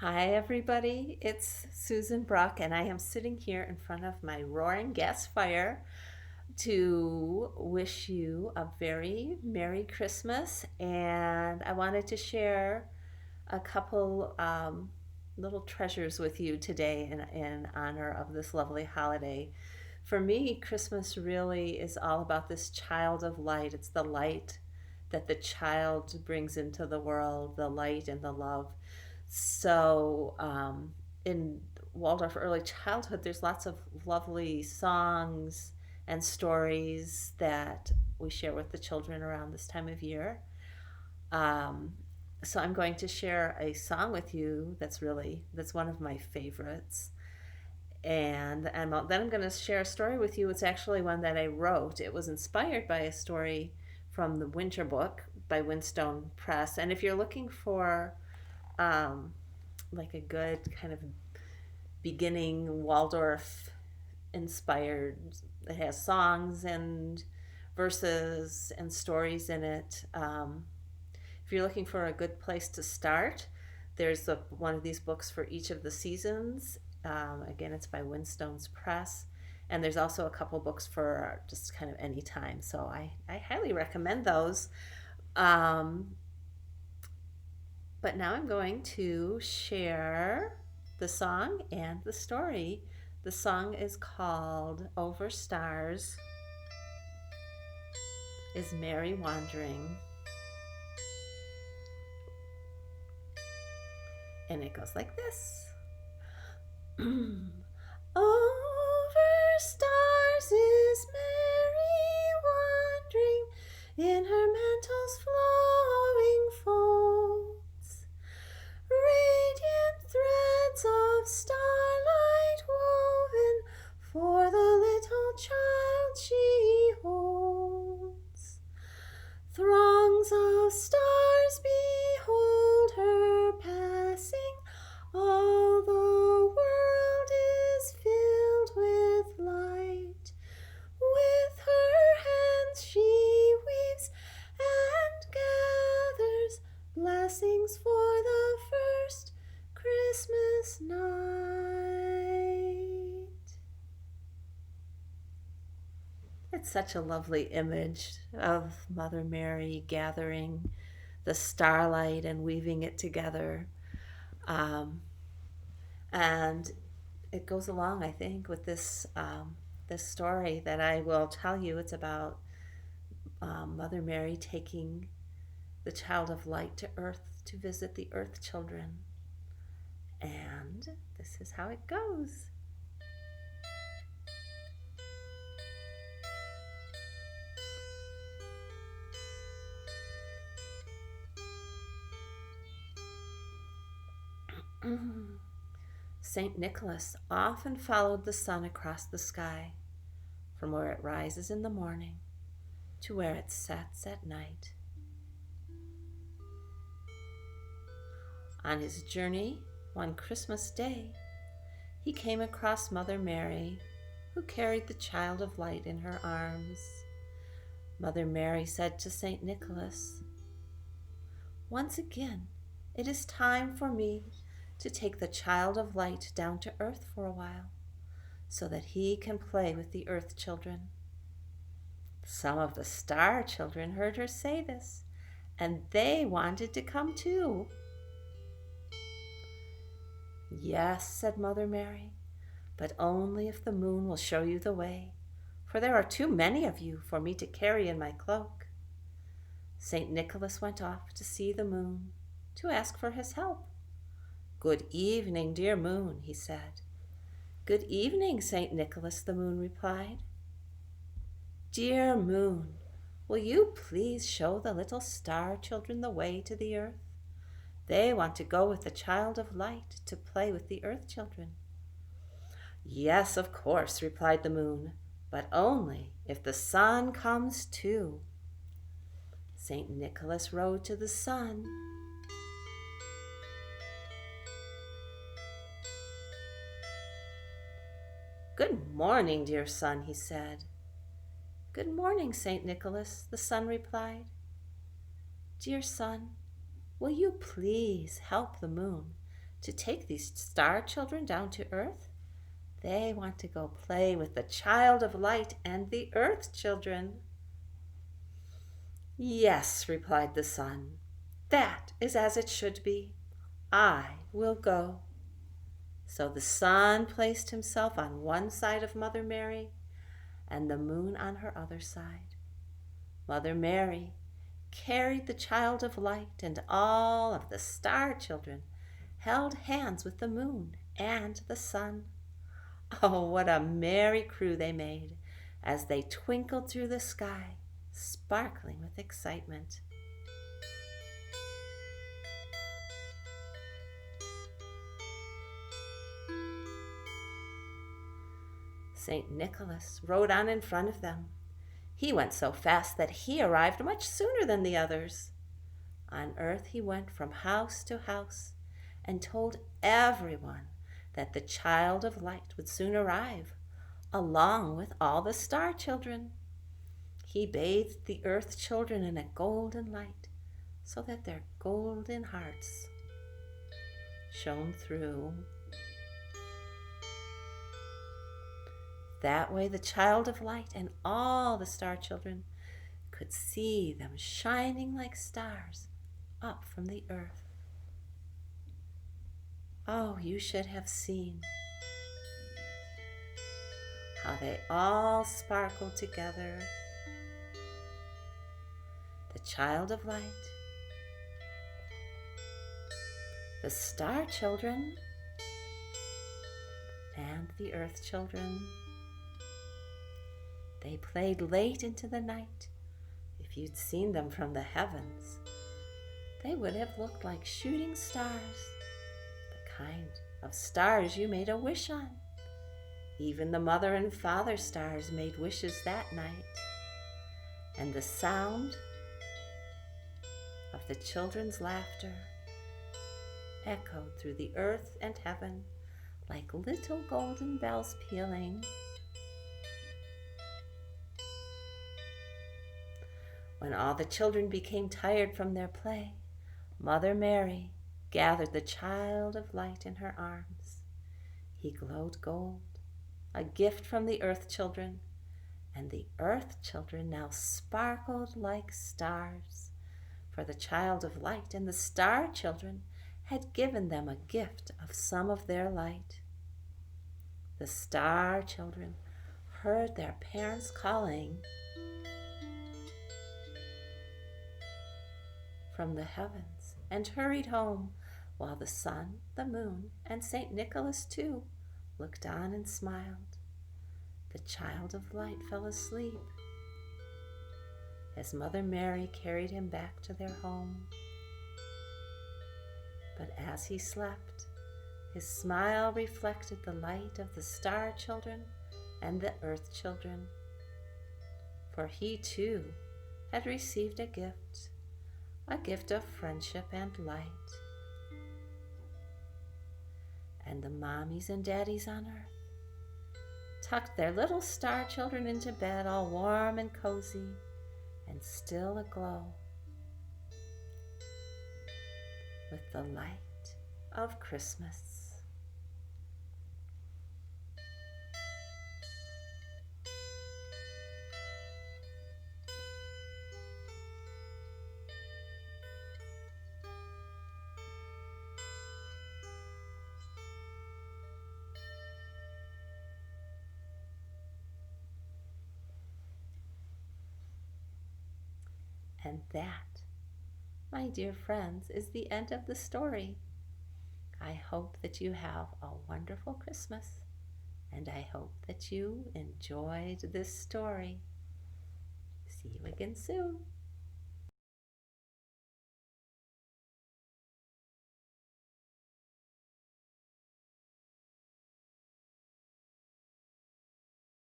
Hi, everybody. It's Susan Brock, and I am sitting here in front of my roaring gas fire to wish you a very Merry Christmas. And I wanted to share a couple little treasures with you today in honor of this lovely holiday. For me, Christmas really is all about this child of light. It's the light that the child brings into the world, the light and the love. So, in Waldorf early childhood, there's lots of lovely songs and stories that we share with the children around this time of year. Um, so I'm going to share a song with you that's one of my favorites, and then I'm going to share a story with you. It's actually one that I wrote. It was inspired by a story from the Winter Book by Wynstones Press. And if you're looking for um, like a good kind of beginning Waldorf inspired, it has songs and verses and stories in it. If you're looking for a good place to start, there's one of these books for each of the seasons. Again, it's by Wynstones Press. And there's also a couple books for just kind of any time. So I highly recommend those. Um, but now I'm going to share the song and the story. The song is called Over Stars is Merry Wandering. And it goes like this. Over stars is Mary wandering in her mantle's flowing folds. Radiant threads of starlight woven for the little child she holds. Throngs of stars behold her passing. All the world is filled with light. With her hands she weaves and gathers blessings for the first Christmas night. It's such a lovely image of Mother Mary gathering the starlight and weaving it together. Um, and it goes along, I think, with this story that I will tell you. It's about Mother Mary taking the child of light to earth to visit the earth children. And this is how it goes. St. Nicholas often followed the sun across the sky, from where it rises in the morning to where it sets at night. On his journey one Christmas day, he came across Mother Mary, who carried the child of light in her arms. Mother Mary said to St. Nicholas, "Once again, it is time for me to take the child of light down to earth for a while, so that he can play with the earth children." Some of the star children heard her say this, and they wanted to come too. "Yes," said Mother Mary, "but only if the moon will show you the way, for there are too many of you for me to carry in my cloak." St. Nicholas went off to see the moon, to ask for his help. "Good evening, dear moon," he said. "Good evening, St. Nicholas," the moon replied. "Dear moon, will you please show the little star children the way to the earth? They want to go with the child of light to play with the earth children." "Yes, of course," replied the moon, "but only if the sun comes too." St. Nicholas rode to the sun. "Good morning, dear sun," he said. "Good morning, St. Nicholas," the sun replied. "Dear sun, will you please help the moon to take these star children down to earth. They want to go play with the child of light and the earth children. Yes, replied the sun, that is as it should be. I will go. So the sun placed himself on one side of Mother Mary and the moon on her other side. Mother Mary carried the child of light, and all of the star children held hands with the moon and the sun. Oh, what a merry crew they made as they twinkled through the sky, sparkling with excitement. St. Nicholas rode on in front of them. He went so fast that he arrived much sooner than the others. On earth he went from house to house and told everyone that the child of light would soon arrive, along with all the star children. He bathed the earth children in a golden light so that their golden hearts shone through. That way the child of light and all the star children could see them shining like stars up from the earth. Oh, you should have seen how they all sparkled together. The child of light, the star children, and the earth children. They played late into the night. If you'd seen them from the heavens, they would have looked like shooting stars, the kind of stars you made a wish on. Even the mother and father stars made wishes that night. And the sound of the children's laughter echoed through the earth and heaven like little golden bells pealing. When all the children became tired from their play, Mother Mary gathered the child of light in her arms. He glowed gold, a gift from the earth children, and the earth children now sparkled like stars, for the child of light and the star children had given them a gift of some of their light. The star children heard their parents calling from the heavens and hurried home, while the sun, the moon, and St. Nicholas too looked on and smiled. The child of light fell asleep as Mother Mary carried him back to their home. But as he slept, his smile reflected the light of the star children and the earth children, for he too had received a gift of friendship and light. And the mommies and daddies on earth tucked their little star children into bed, all warm and cozy and still aglow with the light of Christmas. And that, my dear friends, is the end of the story. I hope that you have a wonderful Christmas, and I hope that you enjoyed this story. See you again soon.